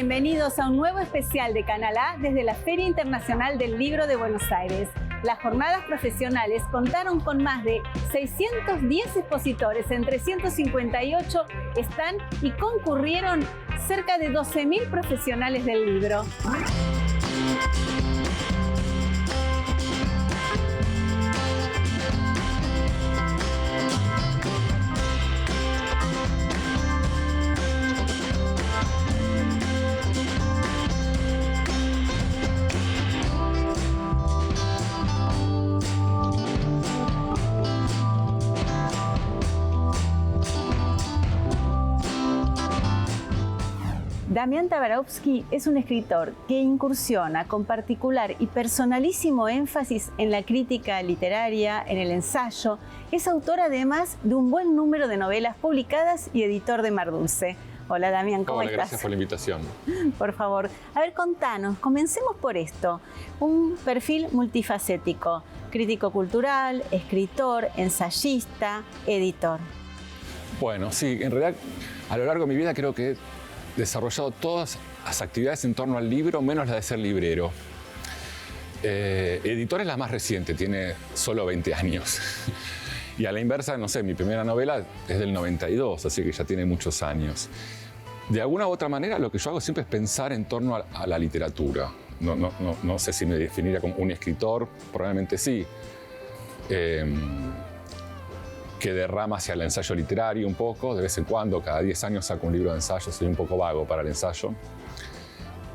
bienvenidos a un nuevo especial de Canal A desde la Feria Internacional del Libro de Buenos Aires. Las jornadas profesionales contaron con más de 610 expositores en 358 stand y concurrieron cerca de 12.000 profesionales del libro. Damián Tabarovsky es un escritor que incursiona con particular y personalísimo énfasis en la crítica literaria, en el ensayo. Es autor además de un buen número de novelas publicadas y editor de Mar Dulce. Hola Damián, ¿cómo estás? Gracias por la invitación. Por favor, a ver, contanos, comencemos por esto. Un perfil multifacético, crítico cultural, escritor, ensayista, editor. Bueno, sí, en realidad a lo largo de mi vida creo que he desarrollado todas las actividades en torno al libro, menos la de ser librero. Editor es la más reciente, tiene solo 20 años. Y a la inversa, no sé, mi primera novela es del 92, así que ya tiene muchos años. De alguna u otra manera, lo que yo hago siempre es pensar en torno a la literatura. No sé si me definiría como un escritor, probablemente sí. Que derrama hacia el ensayo literario un poco, de vez en cuando, cada 10 años saco un libro de ensayo, soy un poco vago para el ensayo.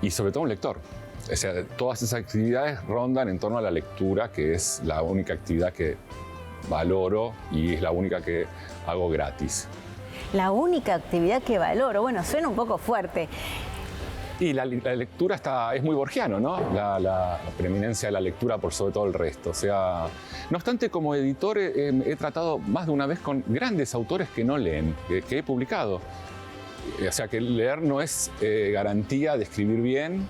Y sobre todo un lector. O sea, todas esas actividades rondan en torno a la lectura, que es la única actividad que valoro y es la única que hago gratis. La única actividad que valoro, bueno, suena un poco fuerte. Y la lectura es muy borgiano, ¿no? La preeminencia de la lectura por sobre todo el resto. O sea, no obstante, como editor he tratado más de una vez con grandes autores que no leen, que he publicado. O sea, que leer no es garantía de escribir bien,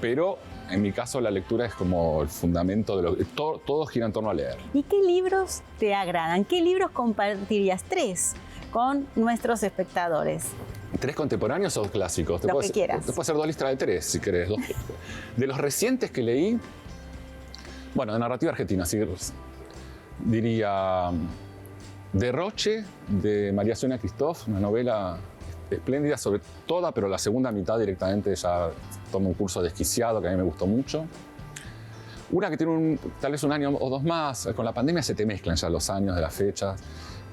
pero en mi caso la lectura es como el fundamento de todo gira en torno a leer. ¿Y qué libros te agradan? ¿Qué libros compartirías? 3 con nuestros espectadores. 3 contemporáneos o clásicos. Lo que quieras. Te puedo hacer 2 listas de 3, si querés. De los recientes que leí, bueno, de narrativa argentina, sí, diría Derroche, de María Sonia Christoph, una novela espléndida sobre toda, pero la segunda mitad directamente ya toma un curso desquiciado que a mí me gustó mucho. Una que tiene tal vez un año o 2 más, con la pandemia se te mezclan ya los años de las fechas,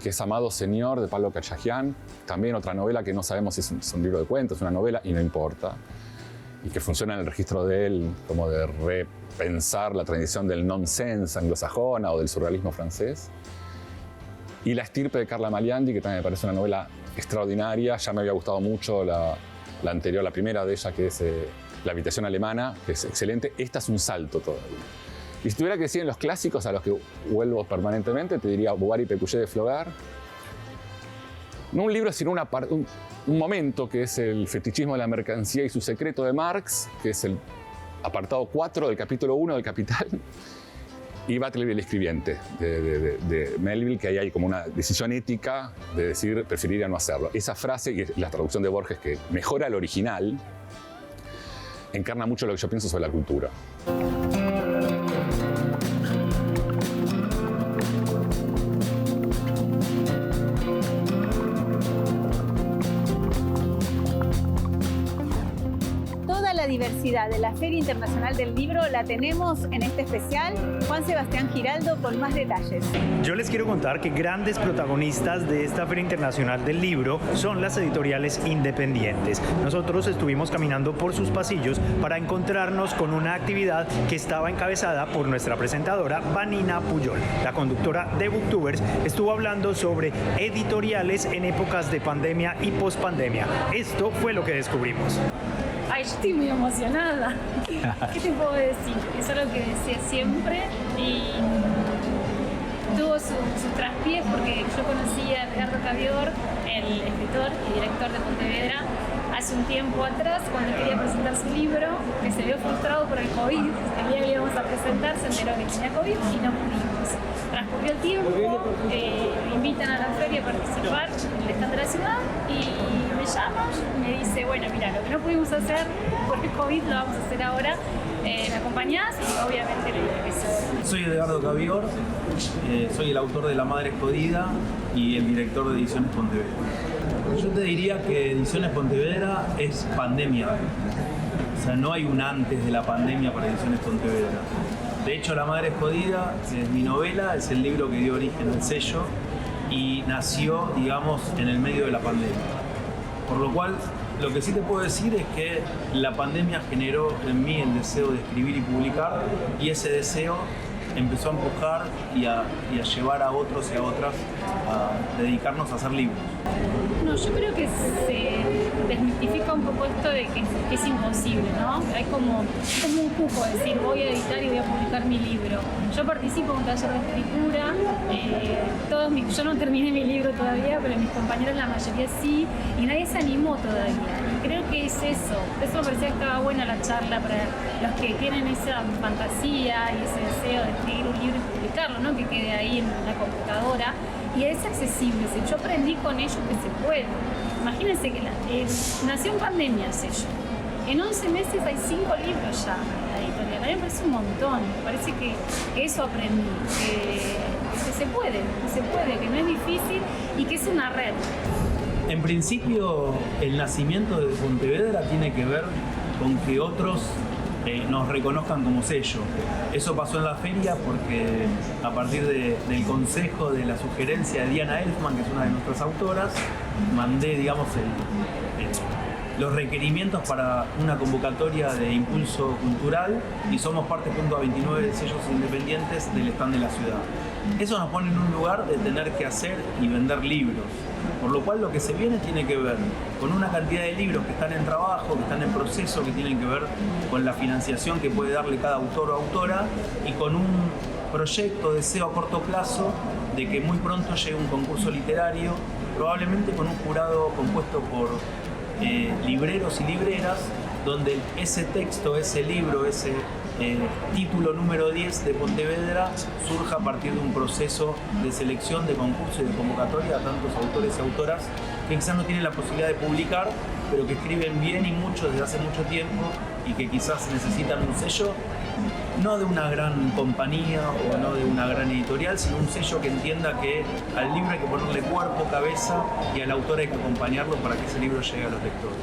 que es Amado Señor, de Pablo Cachajian, también otra novela que no sabemos si es un libro de cuentos, una novela, y no importa, y que funciona en el registro de él como de repensar la tradición del nonsense anglosajona o del surrealismo francés. Y La estirpe de Carla Maliandi, que también me parece una novela extraordinaria, ya me había gustado mucho la anterior, la primera de ella, que es La habitación alemana, que es excelente. Esta es un salto todavía. Y si tuviera que decir en los clásicos a los que vuelvo permanentemente, te diría Bouvard y Pécuchet de Flaubert. No un libro, sino un momento, que es el fetichismo de la mercancía y su secreto de Marx, que es el apartado 4 del capítulo 1 del Capital. Y Butler y el escribiente de Melville, que ahí hay como una decisión ética de decir, preferiría no hacerlo. Esa frase, y la traducción de Borges, que mejora el original, encarna mucho lo que yo pienso sobre la cultura. La diversidad de la Feria Internacional del Libro la tenemos en este especial. Juan Sebastián Giraldo con más detalles. Yo les quiero contar que grandes protagonistas de esta Feria Internacional del Libro son las editoriales independientes. Nosotros estuvimos caminando por sus pasillos para encontrarnos con una actividad que estaba encabezada por nuestra presentadora Vanina Puyol. La conductora de Booktubers estuvo hablando sobre editoriales en épocas de pandemia y pospandemia. Esto fue lo que descubrimos. Ay, yo estoy muy emocionada. ¿Qué te puedo decir? Es algo que decía siempre y tuvo sus traspiés porque yo conocí a Edgardo Cavior, el escritor y director de Pontevedra, hace un tiempo atrás cuando quería presentar su libro, que se vio frustrado por el COVID. El día que íbamos a presentar se enteró que tenía COVID y no pudimos. transcurrió el tiempo, me invitan a la feria a participar en el stand de la ciudad y me llaman y me dice, bueno, mira, lo que no pudimos hacer por el COVID lo vamos a hacer ahora, ¿me acompañás? Y obviamente le dije que sí. Soy Edgardo Cavior, soy el autor de La Madre Jodida y el director de Ediciones Pontevedra. Yo te diría que Ediciones Pontevedra es pandemia. O sea, no hay un antes de la pandemia para Ediciones Pontevedra. De hecho, La Madre Jodida es mi novela, es el libro que dio origen al sello y nació, digamos, en el medio de la pandemia. Por lo cual, lo que sí te puedo decir es que la pandemia generó en mí el deseo de escribir y publicar, y ese deseo empezó a empujar y a llevar a otros y a otras a dedicarnos a hacer libros. No, yo creo que se desmitifica un poco esto de que es imposible, ¿no? Hay como un cupo, decir, voy a editar y voy a publicar mi libro. Yo participo en un taller de escritura, yo no terminé mi libro todavía, pero mis compañeros la mayoría sí, y nadie se animó todavía. Y creo que es eso. Eso me parecía que estaba buena la charla para los que tienen esa fantasía y ese deseo de escribir un libro y publicarlo, ¿no? Que quede ahí en la computadora. Y es accesible. Yo aprendí con ellos que se puede. Imagínense que nació en pandemia el sello. En 11 meses hay 5 libros ya en la editorial. A mí me parece un montón. Me parece que eso aprendí. Que se puede, que no es difícil y que es una red. En principio, el nacimiento de Pontevedra tiene que ver con que otros nos reconozcan como sello. Eso pasó en la feria porque a partir del consejo, de la sugerencia de Diana Elfman, que es una de nuestras autoras, mandé, digamos, los requerimientos para una convocatoria de impulso cultural y somos parte junto a 29 sellos independientes del stand de la ciudad. Eso nos pone en un lugar de tener que hacer y vender libros, por lo cual lo que se viene tiene que ver con una cantidad de libros que están en trabajo, que están en proceso, que tienen que ver con la financiación que puede darle cada autor o autora y con un proyecto, deseo a corto plazo de que muy pronto llegue un concurso literario, probablemente con un jurado compuesto por libreros y libreras, donde ese texto, ese libro, ese título número 10 de Pontevedra surja a partir de un proceso de selección, de concurso y de convocatoria a tantos autores y autoras que quizás no tienen la posibilidad de publicar, pero que escriben bien y mucho desde hace mucho tiempo y que quizás necesitan un sello, no de una gran compañía o no de una gran editorial, sino un sello que entienda que al libro hay que ponerle cuerpo, cabeza y al autor hay que acompañarlo para que ese libro llegue a los lectores.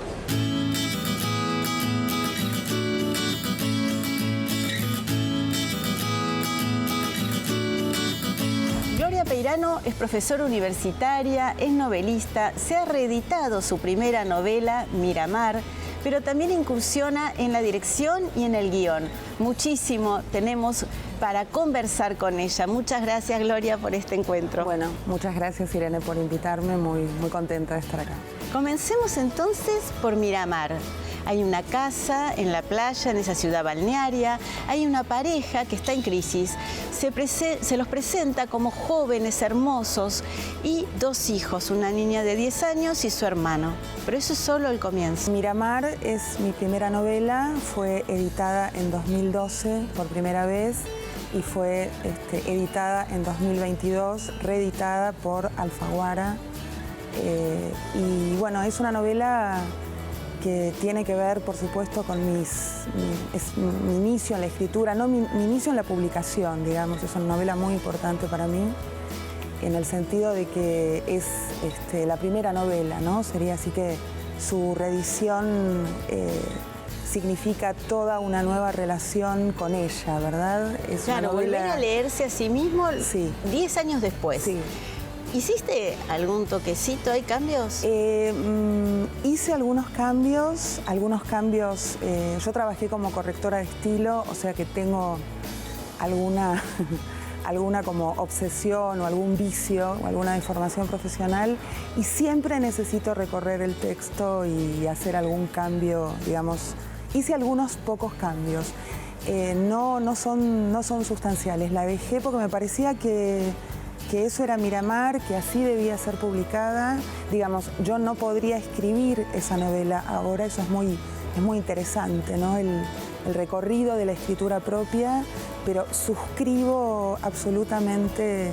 Gloria Peirano es profesora universitaria, es novelista, se ha reeditado su primera novela, Miramar, pero también incursiona en la dirección y en el guión. Muchísimo tenemos para conversar con ella. Muchas gracias, Gloria, por este encuentro. Bueno, muchas gracias, Irene, por invitarme. Muy contenta de estar acá. Comencemos entonces por Miramar. Hay una casa en la playa, en esa ciudad balnearia. Hay una pareja que está en crisis. Se los presenta como jóvenes hermosos y 2 hijos, una niña de 10 años y su hermano. Pero eso es solo el comienzo. Miramar es mi primera novela. Fue editada en 2012 por primera vez y fue editada en 2022, reeditada por Alfaguara. Y bueno, es una novela que tiene que ver, por supuesto, con mi inicio en la escritura, no mi inicio en la publicación, digamos. Es una novela muy importante para mí, en el sentido de que es la primera novela, ¿no? Sería así que su reedición significa toda una nueva relación con ella, ¿verdad? Es claro, una novela... volver a leerse a sí mismo sí. 10 años después. Sí. ¿Hiciste algún toquecito? ¿Hay cambios? Hice algunos cambios. Yo trabajé como correctora de estilo, o sea que tengo alguna como obsesión o algún vicio o alguna deformación profesional y siempre necesito recorrer el texto y hacer algún cambio, digamos. Hice algunos pocos cambios. No son sustanciales. La dejé porque me parecía que eso era Miramar, que así debía ser publicada. Digamos, yo no podría escribir esa novela ahora, eso es muy interesante, ¿no? el recorrido de la escritura propia, pero suscribo absolutamente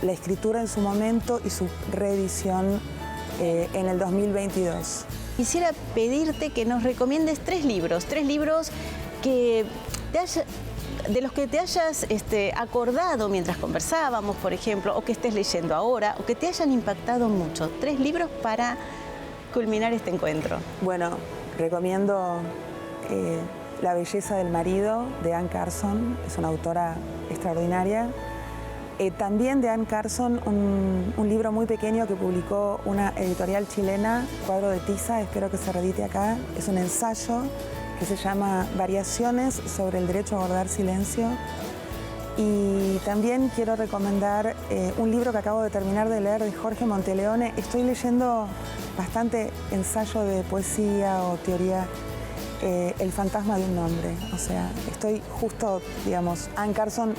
la escritura en su momento y su reedición en el 2022. Quisiera pedirte que nos recomiendes tres libros que de los que te hayas acordado mientras conversábamos, por ejemplo, o que estés leyendo ahora, o que te hayan impactado mucho. 3 libros para culminar este encuentro. Bueno, recomiendo La belleza del marido, de Anne Carson. Es una autora extraordinaria. También de Anne Carson, un libro muy pequeño que publicó una editorial chilena, Cuadro de Tiza, espero que se reedite acá. Es un ensayo que se llama Variaciones sobre el derecho a guardar silencio. Y también quiero recomendar un libro que acabo de terminar de leer de Jorge Monteleone. Estoy leyendo bastante ensayo de poesía o teoría, El fantasma de un nombre. O sea, estoy justo, digamos, Anne Carson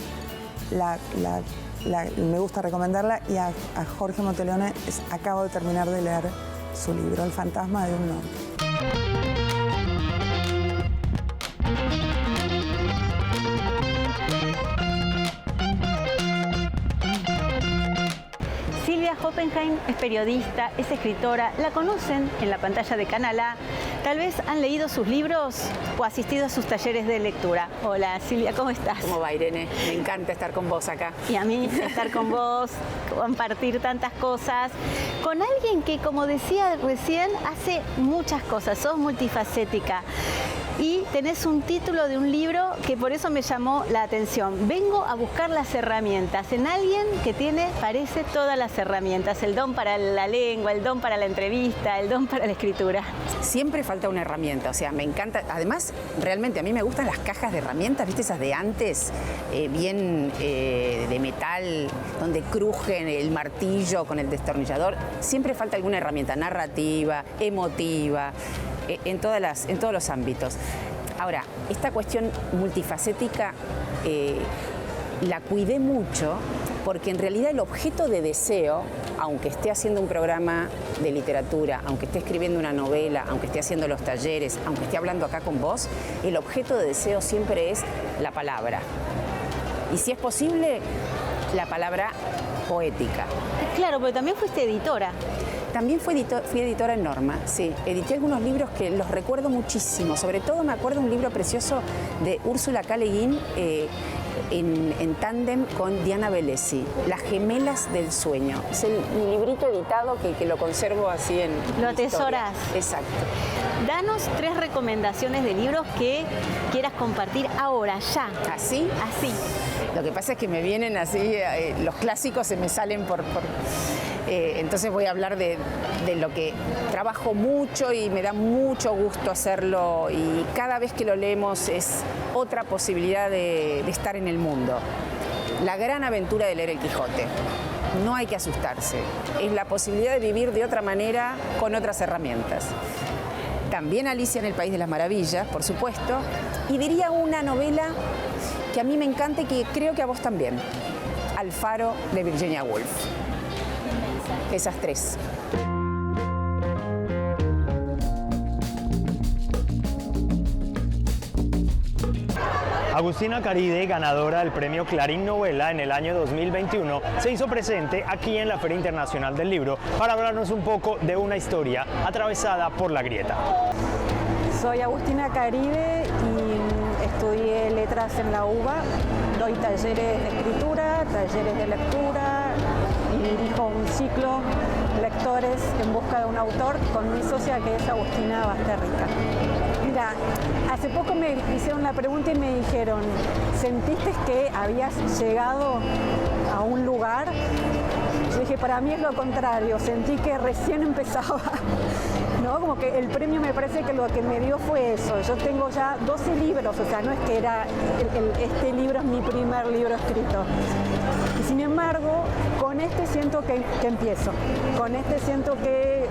me gusta recomendarla, y a Jorge Monteleone acabo de terminar de leer su libro, El fantasma de un nombre. Silvia Hoppenheim es periodista, es escritora, la conocen en la pantalla de Canal A, tal vez han leído sus libros o asistido a sus talleres de lectura. Hola Silvia, ¿cómo estás? ¿Cómo va, Irene? Me encanta estar con vos acá. Y a mí estar con vos, compartir tantas cosas, con alguien que, como decía recién, hace muchas cosas, sos multifacética. Y tenés un título de un libro que por eso me llamó la atención. Vengo a buscar las herramientas en alguien que tiene, parece, todas las herramientas. El don para la lengua, el don para la entrevista, el don para la escritura. Siempre falta una herramienta, o sea, me encanta. Además, realmente a mí me gustan las cajas de herramientas, ¿viste? Esas de antes, bien de metal, donde crujen el martillo con el destornillador. Siempre falta alguna herramienta narrativa, emotiva, en todos los ámbitos. Ahora, esta cuestión multifacética la cuidé mucho porque en realidad el objeto de deseo, aunque esté haciendo un programa de literatura, aunque esté escribiendo una novela, aunque esté haciendo los talleres, aunque esté hablando acá con vos, el objeto de deseo siempre es la palabra. Y si es posible, la palabra poética. Claro, pero también fuiste editora. También fui editora en Norma, sí. Edité algunos libros que los recuerdo muchísimo. Sobre todo me acuerdo un libro precioso de Úrsula K. Le Guin en tándem con Diana Velesi, Las gemelas del sueño. Es mi librito editado que lo conservo así en Lo atesoras. Exacto. Danos 3 recomendaciones de libros que quieras compartir ahora, ya. ¿Así? Así. Lo que pasa es que me vienen así, los clásicos se me salen entonces voy a hablar de lo que trabajo mucho y me da mucho gusto hacerlo, y cada vez que lo leemos es otra posibilidad de estar en el mundo. La gran aventura de leer El Quijote. No hay que asustarse. Es la posibilidad de vivir de otra manera con otras herramientas. También Alicia en el País de las Maravillas, por supuesto. Y diría una novela que a mí me encanta y que creo que a vos también. Alfaro, de Virginia Woolf. Esas 3. Agustina Caride, ganadora del premio Clarín Novela en el año 2021, se hizo presente aquí en la Feria Internacional del Libro para hablarnos un poco de una historia atravesada por la grieta. Soy Agustina Caride y estudié letras en la UBA, doy talleres de escritura, talleres de lectura y dirijo un ciclo Lectores en busca de un autor con mi socia, que es Agustina Basterrica. Mira, hace poco me hicieron la pregunta y me dijeron, ¿sentiste que habías llegado a un lugar? Yo dije, para mí es lo contrario, sentí que recién empezaba, ¿no? Como que el premio me parece que lo que me dio fue eso. Yo tengo ya 12 libros, o sea, no es que era este libro es mi primer libro escrito. Y sin embargo, con este siento que empiezo. Con este siento que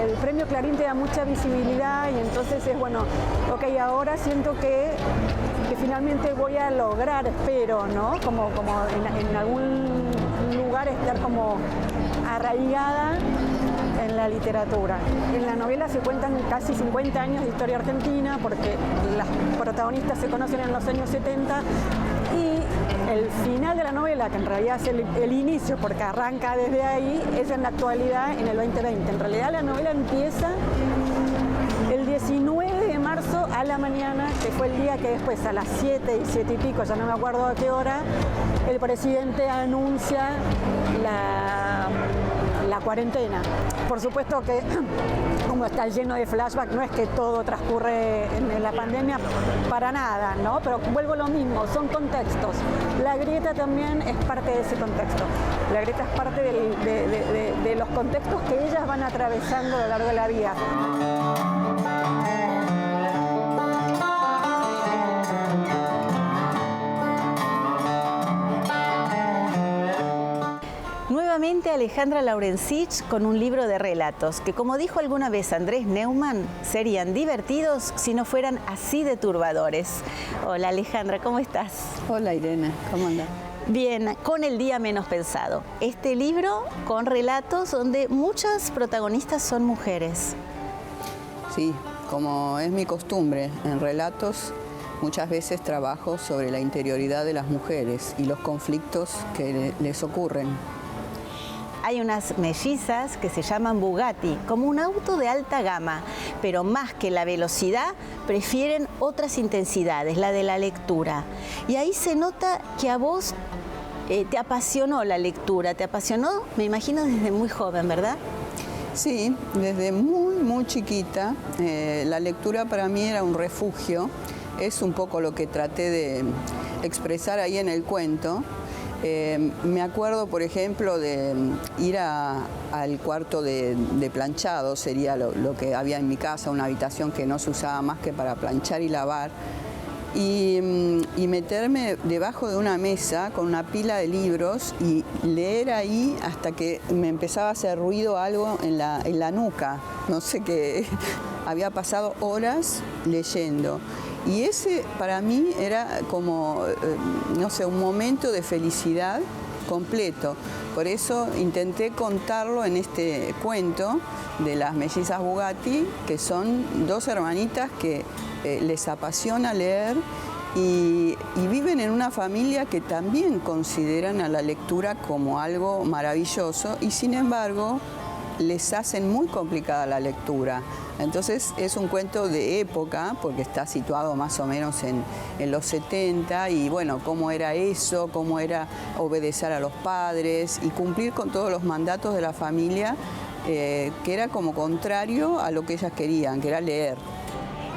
el premio Clarín te da mucha visibilidad y entonces es bueno, ok, ahora siento que finalmente voy a lograr, espero, ¿no? Como en algún lugar estar como arraigada en la literatura. En la novela se cuentan casi 50 años de historia argentina porque las protagonistas se conocen en los años 70 y el final de la novela, que en realidad es el inicio porque arranca desde ahí, es en la actualidad, en el 2020. En realidad la novela empieza el 19 de marzo a la mañana, que fue el día que después a las 7 y 7 y pico, ya no me acuerdo a qué hora, el presidente anuncia la cuarentena. Por supuesto que como está lleno de flashback, no es que todo transcurre en la pandemia, para nada, ¿no? Pero vuelvo a lo mismo, son contextos. La grieta también es parte de ese contexto. La grieta es parte de los contextos que ellas van atravesando a lo largo de la vida. Nuevamente Alejandra Laurencich con un libro de relatos que, como dijo alguna vez Andrés Neumann, serían divertidos si no fueran así de turbadores. Hola Alejandra, ¿cómo estás? Hola Irene, ¿cómo andas? Bien, con El día menos pensado. Este libro con relatos donde muchas protagonistas son mujeres. Sí, como es mi costumbre en relatos, muchas veces trabajo sobre la interioridad de las mujeres y los conflictos que les ocurren. Hay unas mellizas que se llaman Bugatti, como un auto de alta gama, pero más que la velocidad, prefieren otras intensidades, la de la lectura. Y ahí se nota que a vos te apasionó la lectura, te apasionó, me imagino, desde muy joven, ¿verdad? Sí, desde muy chiquita. La lectura para mí era un refugio. Es un poco lo que traté de expresar ahí en el cuento. Me acuerdo, por ejemplo, de ir al cuarto de planchado, sería lo que había en mi casa, una habitación que no se usaba más que para planchar y lavar, y meterme debajo de una mesa con una pila de libros y leer ahí hasta que me empezaba a hacer ruido algo en la nuca, no sé qué, había pasado horas leyendo. Y ese para mí era como, no sé, un momento de felicidad completo. Por eso intenté contarlo en este cuento de las mellizas Bugatti, que son dos hermanitas que les apasiona leer y viven en una familia que también consideran a la lectura como algo maravilloso y sin embargo les hacen muy complicada la lectura. Entonces es un cuento de época, porque está situado más o menos en los 70, y bueno, cómo era eso, cómo era obedecer a los padres y cumplir con todos los mandatos de la familia, que era como contrario a lo que ellas querían, que era leer.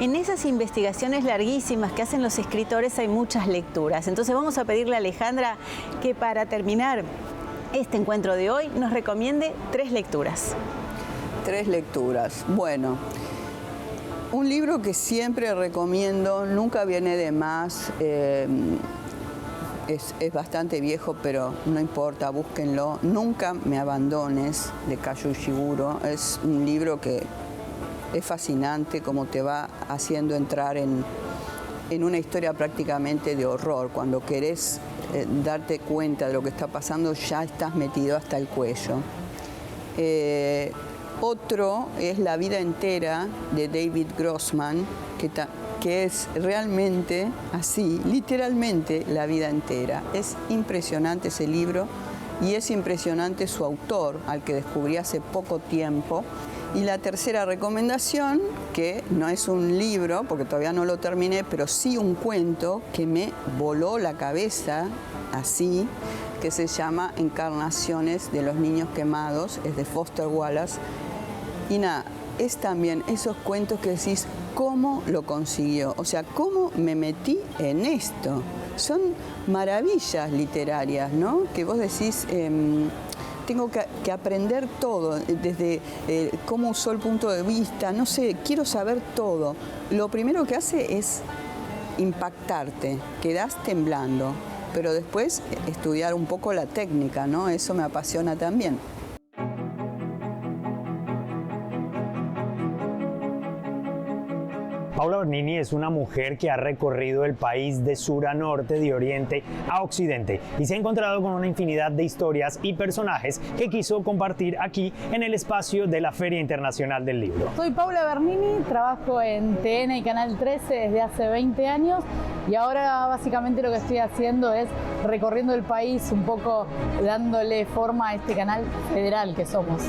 En esas investigaciones larguísimas que hacen los escritores hay muchas lecturas. Entonces vamos a pedirle a Alejandra que para terminar este encuentro de hoy nos recomiende 3 lecturas. 3 lecturas. Bueno, un libro que siempre recomiendo, nunca viene de más, es bastante viejo, pero no importa, búsquenlo. Nunca me abandones, de Kazuo Ishiguro. Es un libro que es fascinante, como te va haciendo entrar en una historia prácticamente de horror. Cuando querés darte cuenta de lo que está pasando, ya estás metido hasta el cuello. Otro es La vida entera, de David Grossman, que es realmente así, literalmente la vida entera. Es impresionante ese libro y es impresionante su autor, al que descubrí hace poco tiempo. Y la tercera recomendación, que no es un libro, porque todavía no lo terminé, pero sí un cuento que me voló la cabeza así, que se llama Encarnaciones de los niños quemados, es de Foster Wallace. Y nada, es también esos cuentos que decís, ¿cómo lo consiguió? O sea, ¿cómo me metí en esto? Son maravillas literarias, ¿no? Que vos decís, tengo que aprender todo, desde cómo usó el punto de vista, no sé, quiero saber todo. Lo primero que hace es impactarte, quedás temblando, pero después estudiar un poco la técnica, ¿no? Eso me apasiona también. Paula Bernini es una mujer que ha recorrido el país de sur a norte, de oriente a occidente, y se ha encontrado con una infinidad de historias y personajes que quiso compartir aquí en el espacio de la Feria Internacional del Libro. Soy Paula Bernini, trabajo en TN y Canal 13 desde hace 20 años y ahora básicamente lo que estoy haciendo es recorriendo el país, un poco dándole forma a este canal federal que somos.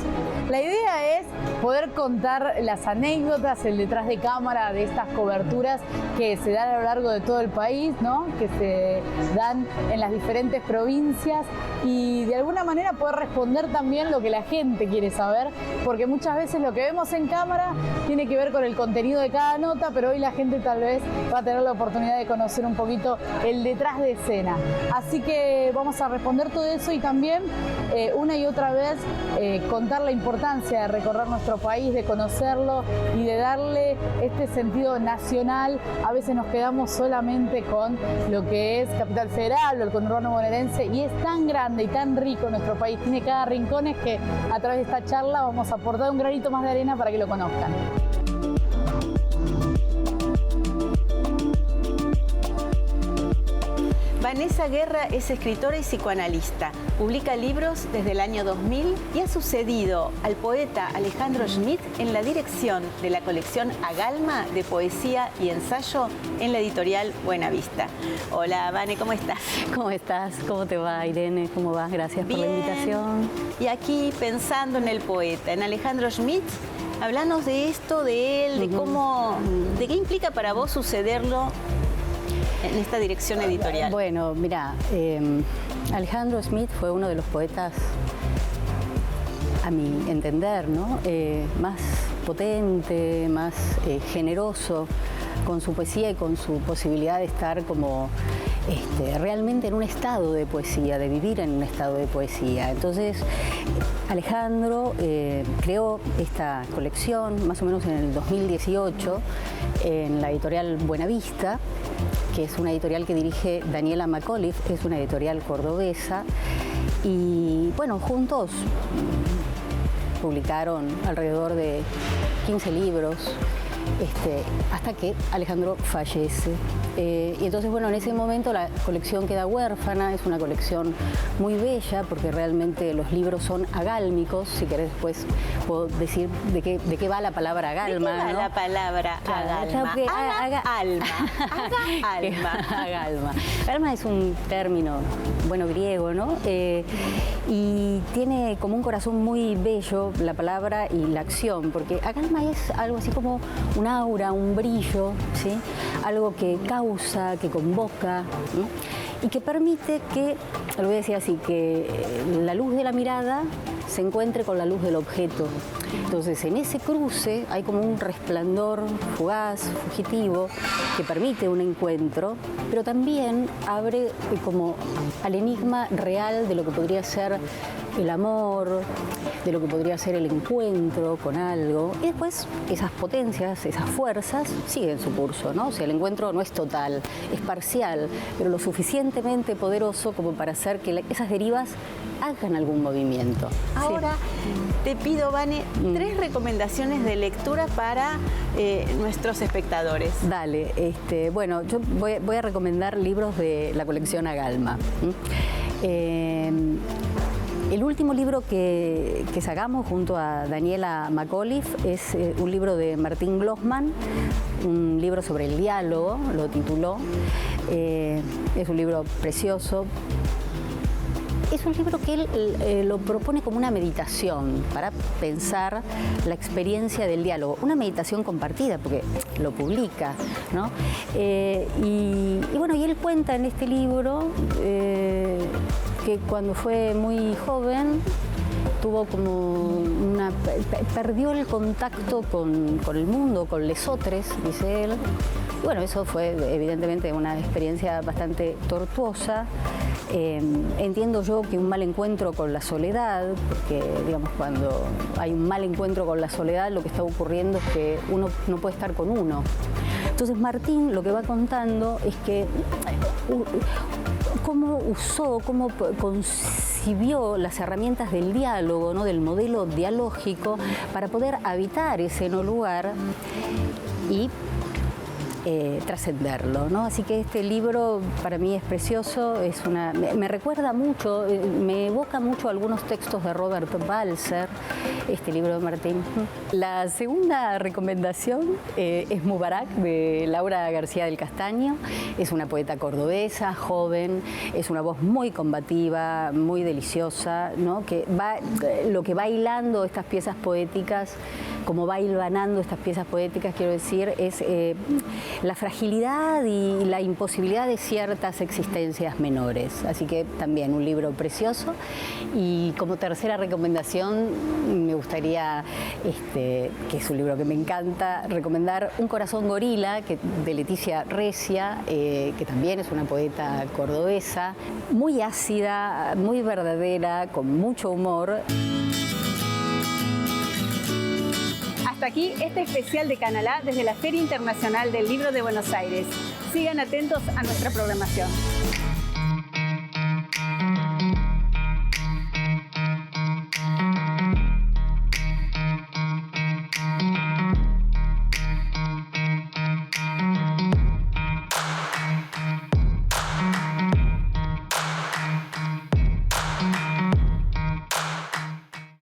La idea es poder contar las anécdotas, el detrás de cámara de estas coberturas que se dan a lo largo de todo el país, ¿no? Que se dan en las diferentes provincias y de alguna manera poder responder también lo que la gente quiere saber, porque muchas veces lo que vemos en cámara tiene que ver con el contenido de cada nota, pero hoy la gente tal vez va a tener la oportunidad de conocer un poquito el detrás de escena. Así que vamos a responder todo eso y también una y otra vez contar la importancia de recorrer nuestro país, de conocerlo y de darle este sentido nacional. A veces nos quedamos solamente con lo que es Capital Federal o el conurbano bonaerense y es tan grande y tan rico nuestro país, tiene cada rincón, es que a través de esta charla vamos a aportar un granito más de arena para que lo conozcan. Vanessa Guerra es escritora y psicoanalista. Publica libros desde el año 2000 y ha sucedido al poeta Alejandro Schmidt en la dirección de la colección Agalma de poesía y ensayo en la editorial Buenavista. Hola, Vane, ¿cómo estás? ¿Cómo estás? ¿Cómo te va, Irene? ¿Cómo vas? Gracias por la invitación. Y aquí pensando en el poeta, en Alejandro Schmidt, háblanos de esto, de él, de cómo, de qué implica para vos sucederlo en esta dirección editorial. Bueno, mira, Alejandro Schmidt fue uno de los poetas, a mi entender, ¿no? Más potente, más generoso con su poesía y con su posibilidad de estar como realmente en un estado de poesía, de vivir en un estado de poesía. Entonces, Alejandro creó esta colección más o menos en el 2018 en la editorial Buenavista, que es una editorial que dirige Daniela McAuliffe, es una editorial cordobesa, y bueno, juntos publicaron alrededor de 15 libros, hasta que Alejandro fallece. Y entonces, bueno, en ese momento la colección queda huérfana, es una colección muy bella porque realmente los libros son agálmicos. Si querés después puedo decir de qué va la palabra agalma. ¿De qué va, ¿no?, la palabra agalma? Agalma. Agalma es un término, bueno, griego, ¿no? Y tiene como un corazón muy bello la palabra y la acción, porque agalma es algo así como un aura, un brillo, ¿sí? Algo que causa, que convoca, ¿no? Y que permite que, lo voy a decir así, que la luz de la mirada se encuentre con la luz del objeto. Entonces, en ese cruce hay como un resplandor fugaz, fugitivo, que permite un encuentro, pero también abre como al enigma real de lo que podría ser el amor, de lo que podría ser el encuentro con algo. Y después esas potencias, esas fuerzas siguen su curso, ¿no? O sea, el encuentro no es total, es parcial, pero lo suficientemente poderoso como para hacer que esas derivas hagan algún movimiento. Ahora, te pido, Vane, 3 recomendaciones de lectura para nuestros espectadores. Dale, bueno, yo voy a recomendar libros de la colección Agalma. El último libro que sacamos junto a Daniela McAuliffe es un libro de Martín Glossman, un libro sobre el diálogo, lo tituló. Es un libro precioso. Es un libro que él lo propone como una meditación para pensar la experiencia del diálogo, una meditación compartida, porque lo publica, ¿no? Y bueno, y él cuenta en este libro que cuando fue muy joven tuvo como perdió el contacto con el mundo, con lesotres, dice él. Y bueno, eso fue evidentemente una experiencia bastante tortuosa. Entiendo yo que un mal encuentro con la soledad, porque digamos cuando hay un mal encuentro con la soledad lo que está ocurriendo es que uno no puede estar con uno. Entonces Martín lo que va contando es que cómo concibió las herramientas del diálogo, ¿no?, del modelo dialógico para poder habitar ese no lugar y trascenderlo, ¿no? Así que este libro para mí es precioso, me recuerda mucho, me evoca mucho algunos textos de Robert Balser, este libro de Martín. La segunda recomendación es Mubarak, de Laura García del Castaño. Es una poeta cordobesa, joven, es una voz muy combativa, muy deliciosa, ¿no? Lo que va hilando estas piezas poéticas, como va hilvanando estas piezas poéticas, quiero decir, es la fragilidad y la imposibilidad de ciertas existencias menores. Así que también un libro precioso. Y como tercera recomendación, me gustaría, que es un libro que me encanta, recomendar Un corazón gorila, de Leticia Recia, que también es una poeta cordobesa, muy ácida, muy verdadera, con mucho humor. Hasta aquí este especial de Canal A desde la Feria Internacional del Libro de Buenos Aires. Sigan atentos a nuestra programación.